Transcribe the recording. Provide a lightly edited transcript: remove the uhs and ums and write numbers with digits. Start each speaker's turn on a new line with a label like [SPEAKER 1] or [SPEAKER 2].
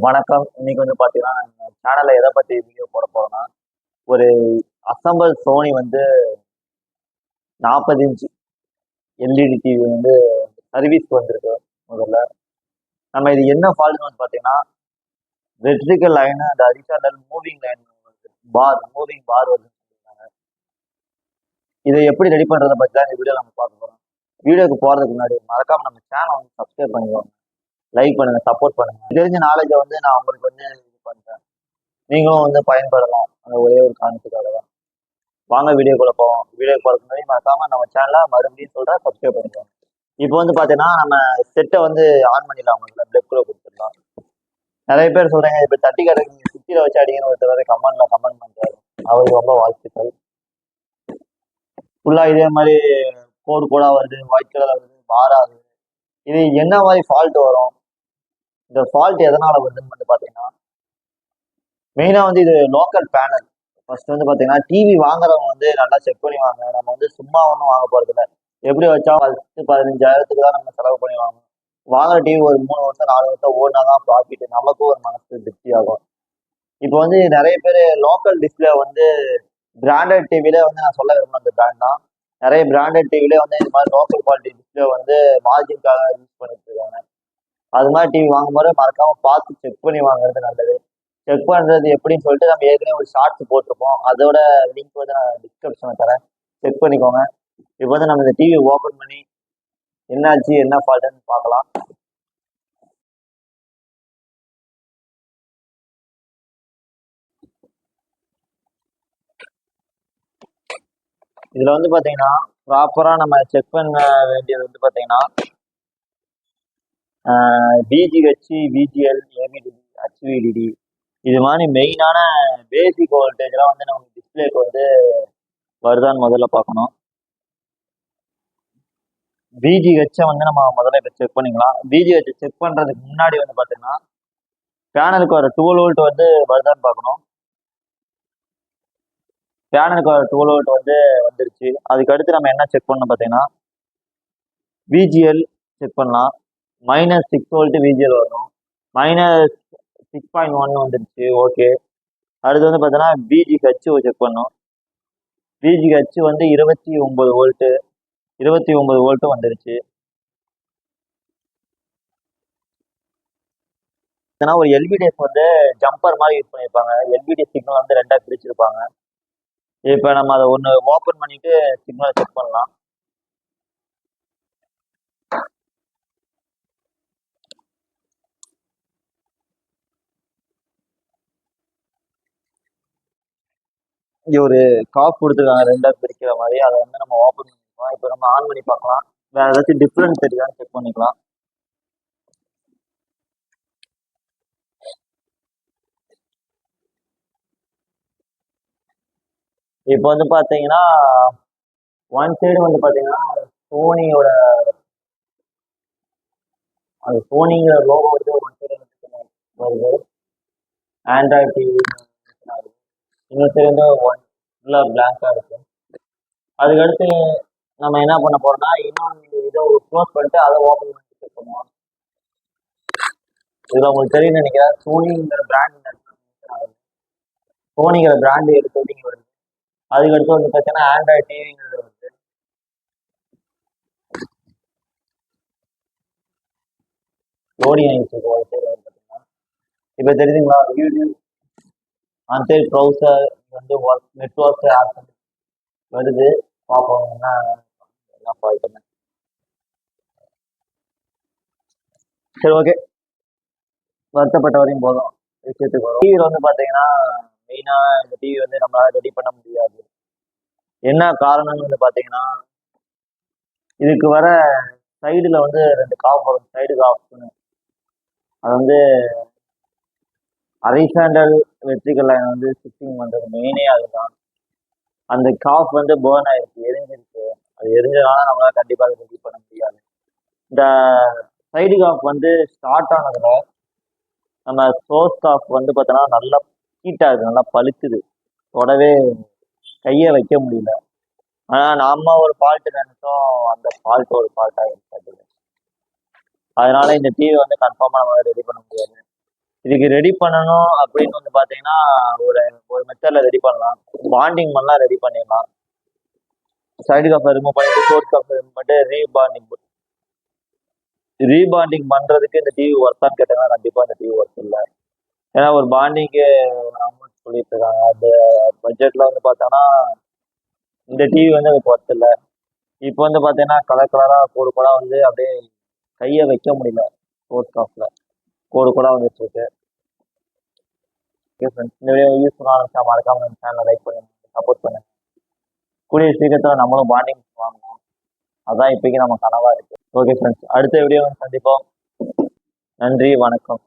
[SPEAKER 1] வணக்கம். இன்னைக்கு வந்து பார்த்தீங்கன்னா, சேனல்ல எத பத்தி வீடியோ போட போறோம்னா, ஒரு அசெம்பிள் சோனி வந்து 40 இன்ச் எல்இடி டிவி வந்து சர்வீஸ்க்கு வந்திருக்கு முதல்ல. நம்ம இது என்ன ஃபால்ட்னு வந்து பார்த்தீங்கன்னா, vertical line and horizontal moving line moving bar வருதுன்னு சொல்லியிருக்காங்க. இதை எப்படி ரெடி பண்றத பத்தி தான் இந்த வீடியோ நம்ம பார்க்க போறோம். வீடியோக்கு போறதுக்கு முன்னாடி மறக்காம நம்ம சேனல் வந்து சப்ஸ்கிரைப் பண்ணிக்கோங்க, லைக் பண்ணுங்க, சப்போர்ட் பண்ணுங்க. தெரிஞ்ச நாலேஜை வந்து நான் உங்களுக்கு வந்து இது பண்றேன். நீங்களும் வந்து பயன்படலாம் அந்த ஒரே ஒரு காரணத்துக்காக தான். வாங்க வீடியோக்குள்ள போவோம். வீடியோக்கு போறதுக்கு முன்னாடி மறக்காம நம்ம சேனலை மறுபடியும் சொல்றேன், சப்ஸ்கிரைப் பண்ணிக்கோங்க. இப்போ வந்து பாத்தீங்கன்னா நம்ம செட்டை வந்து ஆன் பண்ணிடலாம். முதல்ல லெஃப்ட்ல கொடுத்துடலாம். நிறைய பேர் சொல்றாங்க இப்ப தட்டி கடைக்கு நீங்க சுத்தியில வச்சு அடிக்கணும் ஒருத்தர் கமெண்ட் பண்றாரு. அவருக்கு ரொம்ப வாழ்த்துக்கள். ஃபுல்லா இதே மாதிரி கோடு கோடா வருது, ஒயிட் கலர் வருது, பாரா வருது. இது என்ன மாதிரி ஃபால்ட் வரும், இந்த ஃபால்ட் எதனால வருதுன்னு வந்து பாத்தீங்கன்னா, மெயினா வந்து இது லோக்கல் பேனல். ஃபர்ஸ்ட் வந்து பாத்தீங்கன்னா டிவி வாங்குறவங்க வந்து நல்லா செக் பண்ணி வாங்க. நம்ம வந்து சும்மா ஒன்றும் வாங்க போறது இல்லை. எப்படி வச்சா 10-15 தான் நம்ம செலவு பண்ணி வாங்கணும். வாங்குற டிவி ஒரு 3 வருஷம் 4 வருஷம் ஓடினாதான் ப்ராஃபிட். நமக்கும் ஒரு மனசு திருப்தி ஆகும். இப்போ வந்து நிறைய பேர் லோக்கல் டிஸ்பிளே வந்து பிராண்டட் டிவில வந்து நான் சொல்ல விரும்புறேன். அந்த பிராண்ட் தான் நிறைய பிராண்டட் டிவில வந்து இந்த மாதிரி லோக்கல் குவாலிட்டி டிஸ்பிளே வந்து மார்ஜின்காக யூஸ் பண்ணிட்டு இருக்காங்க. அது மாதிரி டிவி வாங்கும்போது மறக்காம பார்த்து செக் பண்ணி வாங்குறது நல்லது. செக் பண்றது எப்படின்னு சொல்லிட்டு நம்ம ஏற்கனவே ஒரு ஷார்ட்ஸ் போட்டிருப்போம். அதோட லிங்க் வந்து நான் டிஸ்கிரிப்ஷன்ல தரேன், செக் பண்ணிக்கோங்க. இப்போ வந்து நம்ம இந்த டிவி ஓபன் பண்ணி என்னாச்சு என்ன ஃபால்ட்னு பார்க்கலாம். இதுல வந்து பாத்தீங்கன்னா ப்ராப்பரா நம்ம செக் பண்ண வேண்டியது வந்து பாத்தீங்கன்னா பிஜிஹெச், பிஜிஎல், ஏபிடிடி, ஹெச்விடிடி இது மாதிரி மெயினான பேசிக் வோல்டேஜ்லாம் வந்து நம்ம டிஸ்பிளேக்கு வந்து வருதான்னு முதல்ல பார்க்கணும். பிஜிஹெச்சை வந்து நம்ம முதல்ல இப்போ செக் பண்ணிக்கலாம். பிஜிஹெச் செக் பண்றதுக்கு முன்னாடி வந்து பாத்தீங்கன்னா பேனலுக்கு வர 12 வோல்ட் வந்து வருதான்னு பார்க்கணும். பேனலுக்கு வர 12 வோல்ட் வந்து வந்துருச்சு. அதுக்கு அடுத்து நம்ம என்ன செக் பண்ணணும் பார்த்தீங்கன்னா விஜிஎல் செக் பண்ணலாம். -6 வோல்ட் விஜிஎல் வரும். -6.1 வந்துருச்சு. ஓகே. அடுத்து வந்து பார்த்தீங்கன்னா பிஜிஹெச் செக் பண்ணோம். பிஜிஹெச் வந்து 29 வோல்ட் வந்துருச்சு. ஏன்னா ஒரு எல்பிடிஎஸ் வந்து ஜம்பர் மாதிரி யூஸ் பண்ணியிருப்பாங்க. எல்பிடி சிக்னல் வந்து 2ஆ பிரிச்சிருப்பாங்க. இப்போ நம்ம அதை ஒன்று ஓப்பன் பண்ணிட்டு சிக்னலை செக் பண்ணலாம். இங்கே ஒரு காப் கொடுத்துருக்காங்க 2ஆ பிரிக்கிற மாதிரி. அதை வந்து நம்ம ஓப்பன் பண்ணிக்கலாம். இப்போ நம்ம ஆன் பண்ணி பார்க்கலாம். வேற ஏதாச்சும் டிஃப்ரெண்ட் தெரியுதான்னு செக் பண்ணிக்கலாம். இப்போ வந்து பார்த்தீங்கன்னா ஒன் சைடு வந்து பார்த்தீங்கன்னா சோனியோட அந்த சோனிங்கிற லோகோ வந்து ஒன் சைடு வருது. ஆண்ட்ராய்டு டிவி இன்னொரு சைடு வந்து ஃபுல்லாக பிளாங்காக இருக்கு. அதுக்கடுத்து நம்ம என்ன பண்ண போறோம்னா இன்னொன்று இதை க்ளோஸ் பண்ணிட்டு அதை ஓப்பன் பண்ணி செக் பண்ணுவோம். இதில் உங்களுக்கு தெரியும் நினைக்கிறேன். சோனிங்கிற பிராண்ட் சோனிங்கிற பிராண்டு எடுத்து வந்து இங்கே வருது. அதுக்கடுத்து வந்து பார்த்தீங்கன்னா ஆண்ட்ராய்டு டிவிங்கிறது வருது. லோடிங் ஆகிடுச்சு. ஒரு சைடு வந்து பார்த்தீங்கன்னா இப்போ தெரியுதுங்களா, யூடியூப் அந்த சைடு ப்ரௌசர் வந்து நெட்ஒர்க் ஆப் வருது. பார்ப்போம் என்ன ஃபால்ட்டுன்னு. சரி, ஓகே. வருத்தப்பட்ட வரையும் போதும், விஷயத்துக்கு வரும். டிவியில் வந்து பார்த்தீங்கன்னா மெயினாக இந்த டிவி வந்து நம்மளால ரெடி பண்ண முடியாது. என்ன காரணம்னு வந்து பார்த்தீங்கன்னா இதுக்கு வர சைடில் வந்து 2 காப் வரும். சைடு காப்னு அது வந்து ஹரிசாண்டல் வெர்டிகல் லைன் வந்து ஸ்டிச்சிங் பண்ணுறது மெயினே அதுதான். அந்த காப் வந்து பேர்ன் ஆயிருக்கு, எரிஞ்சிருக்கு. அது எரிஞ்சதுனால நம்மளால கண்டிப்பாக அதை ரெடி பண்ண முடியாது. இந்த சைடு காப் வந்து ஸ்டார்ட் ஆனதுல நம்ம சோர்ஸ் காப் வந்து பார்த்தோன்னா நல்லா ஹீட் ஆகுது, நல்லா பழுக்குது. தொடவே கையை வைக்க முடியல. ஆனால் நம்ம ஒரு ஃபால்ட்டு நினைச்சோம், அந்த ஃபால்ட் ஒரு ஃபால்ட்டாக இருக்காது. அதனால இந்த டிவி வந்து கன்ஃபார்மாக நம்ம ரெடி பண்ண முடியாது. இதுக்கு ரெடி பண்ணணும் அப்படின்னு வந்து பார்த்தீங்கன்னா ஒரு ஒரு மெத்தடில் ரெடி பண்ணலாம். பாண்டிங் பண்ணலாம், ரெடி பண்ணிடலாம். சைடு கப்பை ரிமூவ் பண்ணிட்டு ஃபோர்த் கப்பை ரிமூவ் பண்ணிட்டு ரீபாண்டிங் பண்ணுறதுக்கு இந்த டிவி ஒர்த்தான்னு கேட்டாங்கன்னா கண்டிப்பாக இந்த டிவி ஒர்த் இல்லை. ஏன்னா ஒரு பாண்டிங்கு அமௌண்ட் சொல்லிட்டு இருக்காங்க. அந்த பட்ஜெட்டில் வந்து பார்த்தோன்னா இந்த டிவி வந்து அதுக்கு ஒர்த் இல்லை. இப்போ வந்து பார்த்தீங்கன்னா கலர் கலராக கோடு கூட வந்து அப்படியே கையை வைக்க முடியல. ஃபோர்த் கப்பில் கோடு கூட வந்துட்டு இருக்கு. ஓகே ஃப்ரெண்ட்ஸ், இந்த வீடியோ யூஸ் பண்ண ஆரம்பிச்சா மறக்காம நம்ம சேனலை லைக் பண்ணுங்க, சப்போர்ட் பண்ணுங்க. கூடிய சீக்கிரத்தில் நம்மளும் பாண்டிங் வாங்கணும். அதான் இப்போக்கி நம்ம கனவாக இருக்கு. ஓகே ஃப்ரெண்ட்ஸ், அடுத்த வீடியோ சந்திப்போம். நன்றி, வணக்கம்.